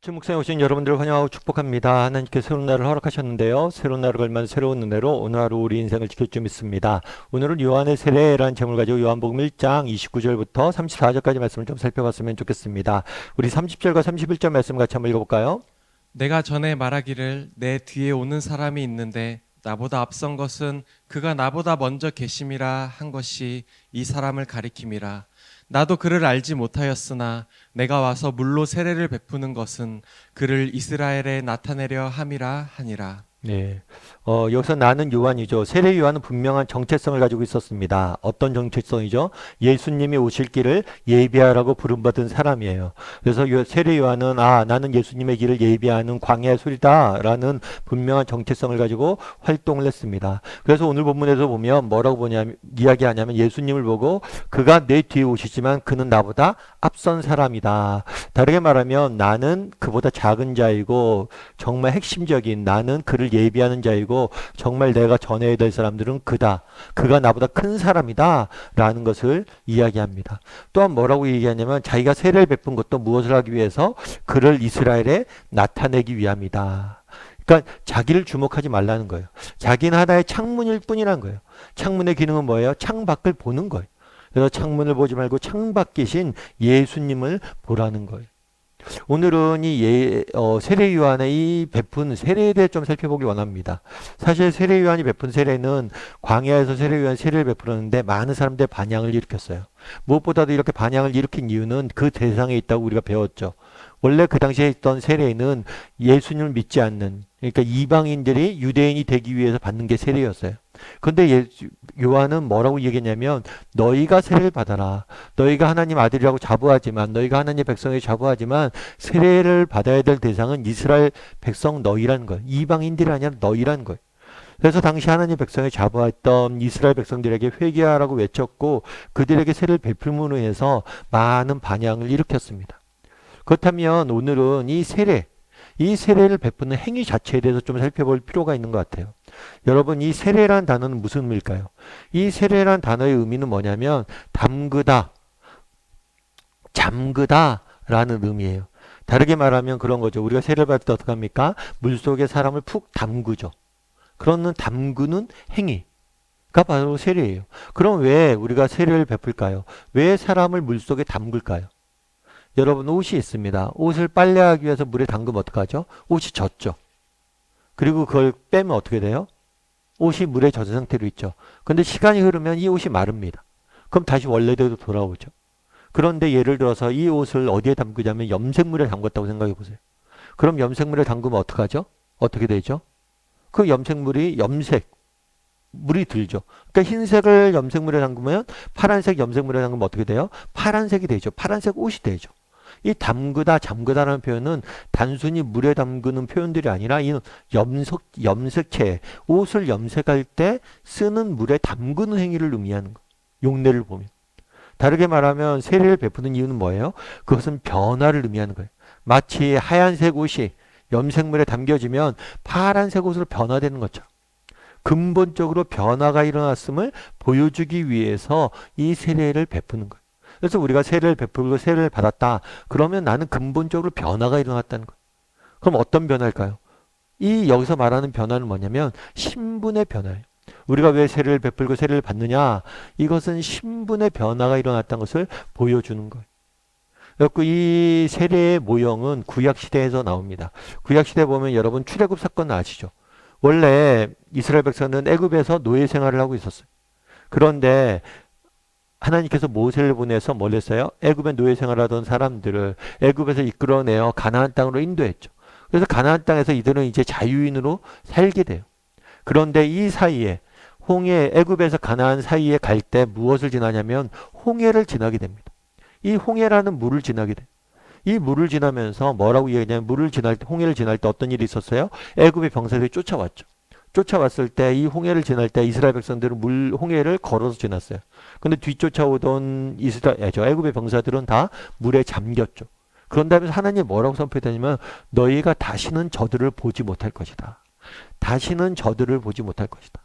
아침 묵상에 오신 여러분들을 환영하고 축복합니다. 하나님께 새로운 날을 허락하셨는데요. 새로운 날을 걸면 새로운 은혜로 오늘 하루 우리 인생을 지킬 줄 믿습니다. 오늘은 요한의 세례라는 제목을 가지고 요한복음 1장 29절부터 34절까지 말씀을 좀 살펴봤으면 좋겠습니다. 우리 30절과 31절 말씀 같이 한번 읽어볼까요? 내가 전에 말하기를 내 뒤에 오는 사람이 있는데 나보다 앞선 것은 그가 나보다 먼저 계심이라 한 것이 이 사람을 가리킴이라. 나도 그를 알지 못하였으나 내가 와서 물로 세례를 베푸는 것은 그를 이스라엘에 나타내려 함이라 하니라. 네. 여기서 나는 요한이죠. 세례 요한은 분명한 정체성을 가지고 있었습니다. 어떤 정체성이죠? 예수님이 오실 길을 예비하라고 부름받은 사람이에요. 그래서 세례 요한은 나는 예수님의 길을 예비하는 광야의 소리다라는 분명한 정체성을 가지고 활동을 했습니다. 그래서 오늘 본문에서 보면 뭐라고 이야기하냐면 예수님을 보고 그가 내 뒤에 오시지만 그는 나보다 앞선 사람이다. 다르게 말하면 나는 그보다 작은 자이고 정말 핵심적인 나는 그를 예비하는 자이고 정말 내가 전해야 될 사람들은 그다. 그가 나보다 큰 사람이다. 라는 것을 이야기합니다. 또한 뭐라고 얘기하냐면 자기가 세례를 베푼 것도 무엇을 하기 위해서 그를 이스라엘에 나타내기 위함이다. 그러니까 자기를 주목하지 말라는 거예요. 자기는 하나의 창문일 뿐이라는 거예요. 창문의 기능은 뭐예요? 창밖을 보는 거예요. 그래서 창문을 보지 말고 창밖이신 예수님을 보라는 거예요. 오늘은 세례 요한의 이 베푼 세례에 대해 좀 살펴보기 원합니다. 사실 세례 요한이 베푼 세례는 광야에서 세례 요한이 세례를 베풀었는데 많은 사람들의 반향을 일으켰어요. 무엇보다도 이렇게 반향을 일으킨 이유는 그 대상에 있다고 우리가 배웠죠. 원래 그 당시에 있던 세례는 예수님을 믿지 않는, 그러니까 이방인들이 유대인이 되기 위해서 받는 게 세례였어요. 근데 요한은 뭐라고 얘기했냐면 너희가 세례를 받아라. 너희가 하나님 아들이라고 자부하지만 너희가 하나님의 백성이 자부하지만 세례를 받아야 될 대상은 이스라엘 백성 너희라는 거예요. 이방인들이 아니라 너희라는 거예요. 그래서 당시 하나님 백성이 자부했던 이스라엘 백성들에게 회개하라고 외쳤고 그들에게 세례를 베풀므로 해서 많은 반향을 일으켰습니다. 그렇다면 오늘은 이 세례를 베푸는 행위 자체에 대해서 좀 살펴볼 필요가 있는 것 같아요. 여러분, 이 세례란 단어는 무슨 의미일까요? 이 세례란 단어의 의미는 뭐냐면 담그다, 잠그다 라는 의미예요. 다르게 말하면 그런 거죠. 우리가 세례를 받을 때 어떻게 합니까? 물속에 사람을 푹 담그죠. 그런 담그는 행위가 바로 세례예요. 그럼 왜 우리가 세례를 베풀까요? 왜 사람을 물속에 담글까요? 여러분, 옷이 있습니다. 옷을 빨래하기 위해서 물에 담그면 어떡하죠? 옷이 젖죠. 그리고 그걸 빼면 어떻게 돼요? 옷이 물에 젖은 상태로 있죠. 근데 시간이 흐르면 이 옷이 마릅니다. 그럼 다시 원래대로 돌아오죠. 그런데 예를 들어서 이 옷을 어디에 담그냐면 염색물에 담갔다고 생각해 보세요. 그럼 염색물에 담그면 어떡하죠? 어떻게 되죠? 그 염색물이 물이 들죠. 그러니까 흰색을 염색물에 담그면 파란색 염색물에 담그면 어떻게 돼요? 파란색이 되죠. 파란색 옷이 되죠. 이 담그다, 잠그다라는 표현은 단순히 물에 담그는 표현들이 아니라 이 염색체, 옷을 염색할 때 쓰는 물에 담그는 행위를 의미하는 거예요. 용례를 보면. 다르게 말하면 세례를 베푸는 이유는 뭐예요? 그것은 변화를 의미하는 거예요. 마치 하얀색 옷이 염색물에 담겨지면 파란색 옷으로 변화되는 것처럼 근본적으로 변화가 일어났음을 보여주기 위해서 이 세례를 베푸는 거예요. 그래서 우리가 세례를 베풀고 세례를 받았다. 그러면 나는 근본적으로 변화가 일어났다는 거예요. 그럼 어떤 변화일까요? 여기서 말하는 변화는 뭐냐면 신분의 변화예요. 우리가 왜 세례를 베풀고 세례를 받느냐? 이것은 신분의 변화가 일어났다는 것을 보여주는 거예요. 그래서 이 세례의 모형은 구약시대에서 나옵니다. 구약시대 보면 여러분 출애굽 사건 아시죠? 원래 이스라엘 백성은 애굽에서 노예 생활을 하고 있었어요. 그런데 하나님께서 모세를 보내서 뭘 했어요? 애굽에 노예 생활하던 사람들을 애굽에서 이끌어내어 가나안 땅으로 인도했죠. 그래서 가나안 땅에서 이들은 이제 자유인으로 살게 돼요. 그런데 이 사이에 애굽에서 가나안 사이에 갈 때 무엇을 지나냐면 홍해를 지나게 됩니다. 이 홍해라는 물을 지나게 돼요. 이 물을 지나면서 뭐라고 얘기하냐면 홍해를 지날 때 어떤 일이 있었어요? 애굽의 병사들이 쫓아왔죠. 쫓아왔을 때 이 홍해를 지날 때 이스라엘 백성들은 홍해를 걸어서 지났어요. 근데 뒤쫓아오던 애굽의 병사들은 다 물에 잠겼죠. 그런 다음에 하나님이 뭐라고 선포했냐면 너희가 다시는 저들을 보지 못할 것이다. 다시는 저들을 보지 못할 것이다.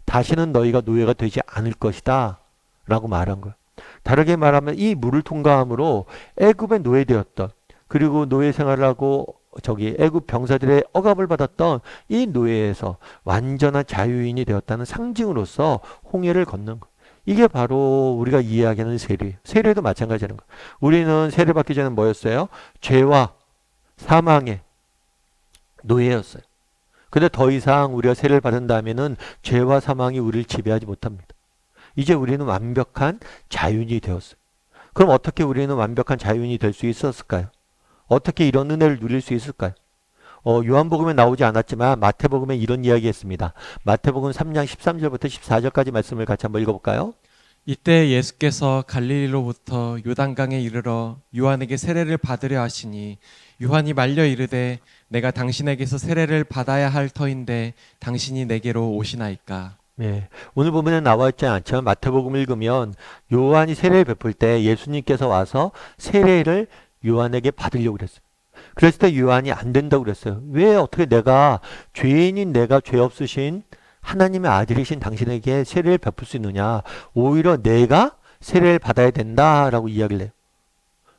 다시는 너희가 노예가 되지 않을 것이다. 라고 말한 거예요. 다르게 말하면 이 물을 통과함으로 애굽의 노예되었던 그리고 노예 생활을 하고 애굽 병사들의 억압을 받았던 이 노예에서 완전한 자유인이 되었다는 상징으로서 홍해를 건넌 거. 이게 바로 우리가 이해하기는 세례예요. 세례도 마찬가지라는 거. 우리는 세례 받기 전에 뭐였어요? 죄와 사망의 노예였어요. 근데 더 이상 우리가 세례를 받은 다음에는 죄와 사망이 우리를 지배하지 못합니다. 이제 우리는 완벽한 자유인이 되었어요. 그럼 어떻게 우리는 완벽한 자유인이 될 수 있었을까요? 어떻게 이런 은혜를 누릴 수 있을까요? 요한복음에 나오지 않았지만 마태복음에 이런 이야기 했습니다. 마태복음 3장 13절부터 14절까지 말씀을 같이 한번 읽어볼까요? 이때 예수께서 갈릴리로부터 요단강에 이르러 요한에게 세례를 받으려 하시니 요한이 말려 이르되 내가 당신에게서 세례를 받아야 할 터인데 당신이 내게로 오시나이까. 네, 오늘 본문에 나와 있지 않지만 마태복음 읽으면 요한이 세례를 베풀 때 예수님께서 와서 세례를 요한에게 받으려고 그랬어요. 그랬을 때 요한이 안 된다고 그랬어요. 왜 어떻게 내가 죄인인 내가 죄 없으신 하나님의 아들이신 당신에게 세례를 베풀 수 있느냐. 오히려 내가 세례를 받아야 된다라고 이야기를 해요.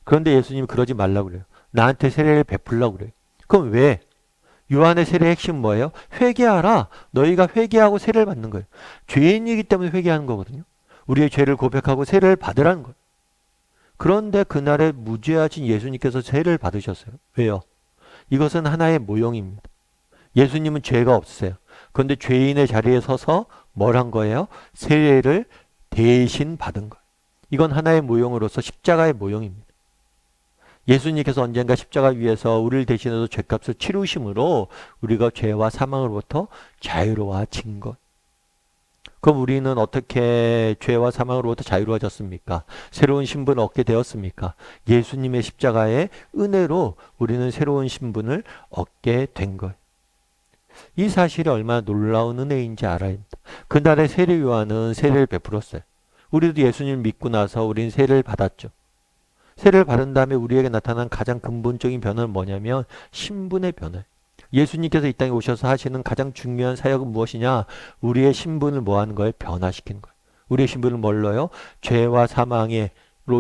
그런데 예수님이 그러지 말라고 그래요. 나한테 세례를 베풀라고 그래요. 그럼 왜? 요한의 세례의 핵심은 뭐예요? 회개하라. 너희가 회개하고 세례를 받는 거예요. 죄인이기 때문에 회개하는 거거든요. 우리의 죄를 고백하고 세례를 받으라는 거예요. 그런데 그날에 무죄하신 예수님께서 세례를 받으셨어요. 왜요? 이것은 하나의 모형입니다. 예수님은 죄가 없으세요. 그런데 죄인의 자리에 서서 뭘 한 거예요? 세례를 대신 받은 거예요. 이건 하나의 모형으로서 십자가의 모형입니다. 예수님께서 언젠가 십자가 위에서 우리를 대신해서 죄값을 치르심으로 우리가 죄와 사망으로부터 자유로워진 것. 그럼 우리는 어떻게 죄와 사망으로부터 자유로워졌습니까? 새로운 신분을 얻게 되었습니까? 예수님의 십자가의 은혜로 우리는 새로운 신분을 얻게 된 거예요. 이 사실이 얼마나 놀라운 은혜인지 알아야 합니다. 그날의 세례 요한은 세례를 베풀었어요. 우리도 예수님을 믿고 나서 우리는 세례를 받았죠. 세례를 받은 다음에 우리에게 나타난 가장 근본적인 변화는 뭐냐면 신분의 변화. 예수님께서 이 땅에 오셔서 하시는 가장 중요한 사역은 무엇이냐? 우리의 신분을 뭐 하는 거예요? 변화시키는 거예요. 우리의 신분을 뭘로요? 죄와 사망으로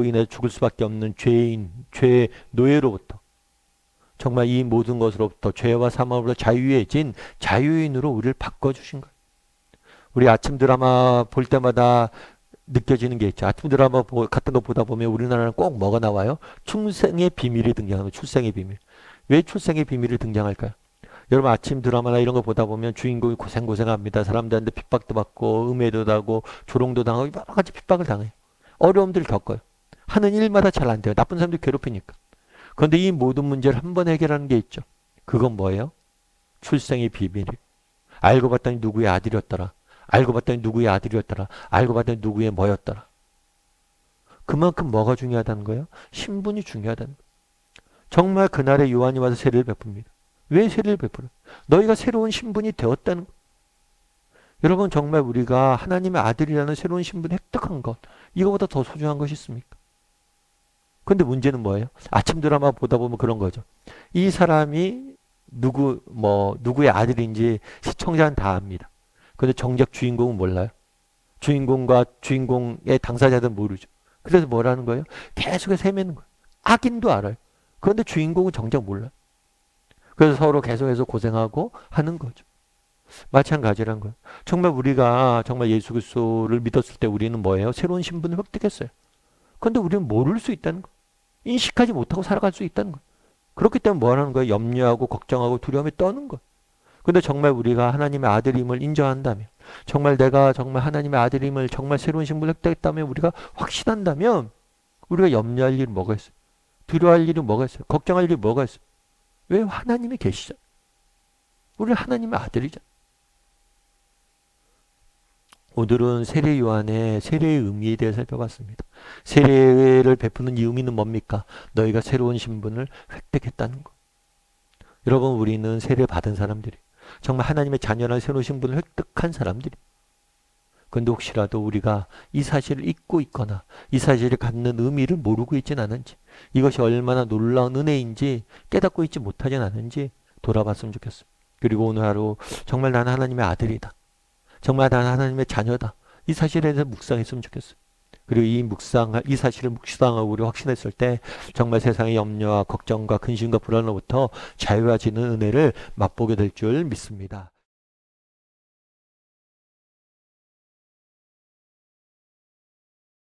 인해 죽을 수밖에 없는 죄인, 죄의 노예로부터 정말 이 모든 것으로부터 죄와 사망으로부터 자유해진 자유인으로 우리를 바꿔주신 거예요. 우리 아침 드라마 볼 때마다 느껴지는 게 있죠. 아침 드라마 같은 거 보다 보면 우리나라는 꼭 뭐가 나와요? 출생의 비밀이 등장하는 거예요. 출생의 비밀. 왜 출생의 비밀이 등장할까요? 여러분 아침 드라마나 이런 거 보다 보면 주인공이 고생합니다. 사람들한테 핍박도 받고 음해도 당하고 조롱도 당하고 여러 가지 핍박을 당해요. 어려움들을 겪어요. 하는 일마다 잘 안 돼요. 나쁜 사람들이 괴롭히니까. 그런데 이 모든 문제를 한 번 해결하는 게 있죠. 그건 뭐예요? 출생의 비밀. 알고 봤더니 누구의 아들이었더라. 알고 봤더니 누구의 아들이었더라. 알고 봤더니 누구의 뭐였더라. 그만큼 뭐가 중요하다는 거예요? 신분이 중요하다는 거예요. 정말 그날에 요한이 와서 세례를 베풉니다. 왜 세례를 베풀어요? 너희가 새로운 신분이 되었다는 거예요. 여러분 정말 우리가 하나님의 아들이라는 새로운 신분을 획득한 것 이거보다 더 소중한 것이 있습니까? 근데 문제는 뭐예요? 아침 드라마 보다 보면 그런 거죠. 이 사람이 누구의 아들인지 시청자는 다 압니다. 근데 정작 주인공은 몰라요. 주인공과 주인공의 당사자들은 모르죠. 그래서 뭐라는 거예요? 계속해서 헤매는 거예요. 악인도 알아요. 그런데 주인공은 정작 몰라요. 그래서 서로 계속해서 고생하고 하는 거죠. 마찬가지란 거예요. 정말 우리가 정말 예수 그리스도를 믿었을 때 우리는 뭐예요? 새로운 신분을 획득했어요. 그런데 우리는 모를 수 있다는 거예요. 인식하지 못하고 살아갈 수 있다는 거예요. 그렇기 때문에 뭐 하는 거예요? 염려하고 걱정하고 두려움에 떠는 거예요. 근데 정말 우리가 하나님의 아들임을 인정한다면 정말 내가 정말 하나님의 아들임을 정말 새로운 신분을 획득했다면 우리가 확신한다면 우리가 염려할 일이 뭐가 있어요? 두려워할 일이 뭐가 있어요? 걱정할 일이 뭐가 있어요? 왜 하나님이 계시잖아요. 우리 하나님의 아들이잖아요. 오늘은 세례 요한의 세례의 의미에 대해 살펴봤습니다. 세례를 베푸는 이 의미는 뭡니까? 너희가 새로운 신분을 획득했다는 것. 여러분 우리는 세례 받은 사람들이 정말 하나님의 자녀라는 새로운 신분을 획득한 사람들이 그런데 혹시라도 우리가 이 사실을 잊고 있거나 이 사실을 갖는 의미를 모르고 있진 않은지 이것이 얼마나 놀라운 은혜인지 깨닫고 있지 못하진 않은지 돌아봤으면 좋겠습니다. 그리고 오늘 하루 정말 나는 하나님의 아들이다. 정말 나는 하나님의 자녀다. 이 사실에 대해서 묵상했으면 좋겠어요. 그리고 이 사실을 묵상하고 우리 확신했을 때 정말 세상의 염려와 걱정과 근심과 불안으로부터 자유해지는 은혜를 맛보게 될 줄 믿습니다.